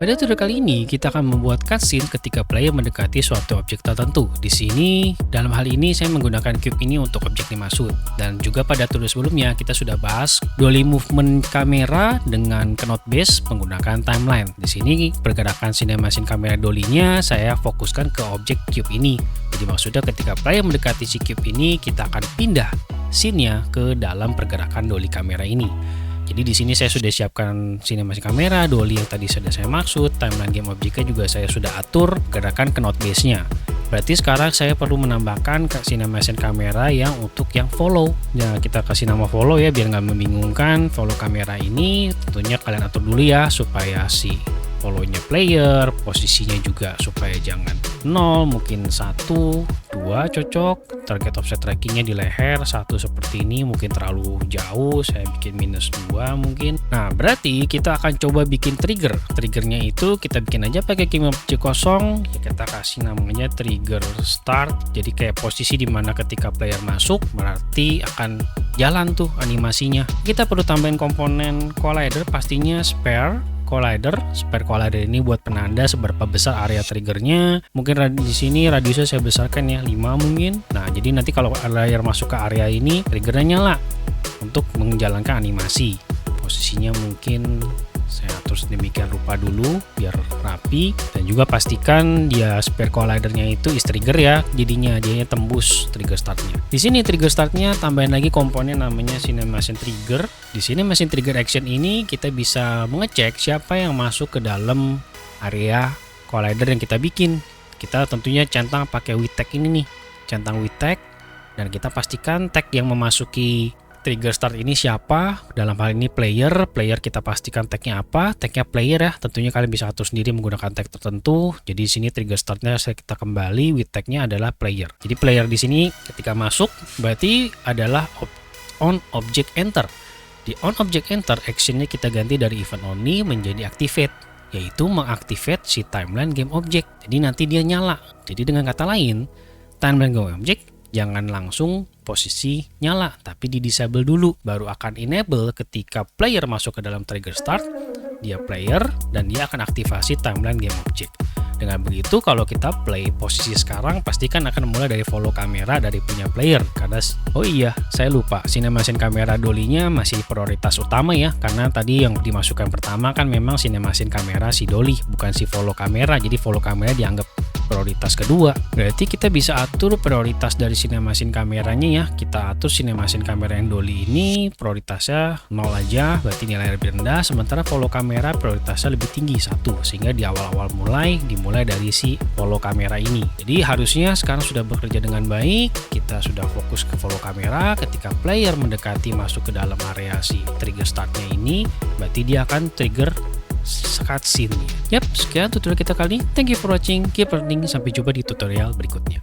Pada tutorial kali ini, kita akan membuat cutscene ketika player mendekati suatu objek tertentu. Di sini, dalam hal ini saya menggunakan cube ini untuk objek dimaksud. Dan juga pada tutorial sebelumnya, kita sudah bahas dolly movement kamera dengan knot base menggunakan timeline. Di sini, pergerakan cinemation kamera dolly-nya saya fokuskan ke objek cube ini. Jadi maksudnya ketika player mendekati si cube ini, kita akan pindah scene-nya ke dalam pergerakan dolly kamera ini. Jadi di sini saya sudah siapkan cinemation kamera, dolly yang tadi sudah saya maksud, timeline game objeknya juga saya sudah atur gerakan knot base-nya. Berarti sekarang saya perlu menambahkan ke cinemation kamera yang untuk yang follow. Ya, kita kasih nama follow ya biar nggak membingungkan. Follow kamera ini tentunya kalian atur dulu ya supaya si follow-nya player, posisinya juga supaya jangan 0, mungkin 1, 2 cocok. Target offset trackingnya di leher, 1 seperti ini, mungkin terlalu jauh, saya bikin -2 mungkin. Nah, berarti kita akan coba bikin trigger. Triggernya itu kita bikin aja pakai game objek kosong, ya kita kasih namanya trigger start. Jadi kayak posisi dimana ketika player masuk, berarti akan jalan tuh animasinya. Kita perlu tambahin komponen collider, pastinya spare collider ini buat penanda seberapa besar area triggernya. Mungkin di sini radiusnya saya besarkan ya 5 mungkin. Nah, jadi nanti kalau player masuk ke area ini triggernya nyala untuk menjalankan animasi. Posisinya mungkin saya atur sedemikian rupa dulu biar rapi, dan juga pastikan dia spare collidernya itu is trigger ya, jadinya dia tembus trigger startnya. Di sini trigger startnya tambahin lagi komponen namanya cinemation trigger. Di sini mesin trigger action ini kita bisa mengecek siapa yang masuk ke dalam area collider yang kita bikin. Kita tentunya centang pakai with tag ini nih, centang with tag, dan kita pastikan tag yang memasuki trigger start ini siapa. Dalam hal ini player kita pastikan tagnya apa, tagnya player ya. Tentunya kalian bisa atur sendiri menggunakan tag tertentu. Jadi di sini trigger startnya kita kembali with tagnya adalah player. Jadi player di sini ketika masuk berarti adalah on object enter. Di on object enter actionnya kita ganti dari event only menjadi activate, yaitu mengaktifate si timeline game object. Jadi nanti dia nyala. Jadi dengan kata lain, timeline game object jangan langsung posisi nyala, tapi di disable dulu, baru akan enable ketika player masuk ke dalam trigger start, dia player dan dia akan aktivasi timeline game object. Dengan begitu kalau kita play posisi sekarang pastikan akan mulai dari follow kamera dari punya player, karena oh iya saya lupa cinemation kamera dolly-nya masih prioritas utama ya, karena tadi yang dimasukkan pertama kan memang cinemation kamera si dolly bukan si follow kamera, jadi follow kamera dianggap prioritas kedua. Berarti kita bisa atur prioritas dari cinemation kameranya ya. Kita atur cinemation kamera yang dolly ini prioritasnya 0 aja, berarti nilai lebih rendah, sementara follow kamera prioritasnya lebih tinggi 1, sehingga di awal-awal dimulai dari si follow kamera ini. Jadi harusnya sekarang sudah bekerja dengan baik. Kita sudah fokus ke follow kamera. Ketika player mendekati masuk ke dalam area si trigger startnya ini, berarti dia akan trigger cutscene. Yap, sekian tutorial kita kali ini. Thank you for watching. Keep learning. Sampai jumpa di tutorial berikutnya.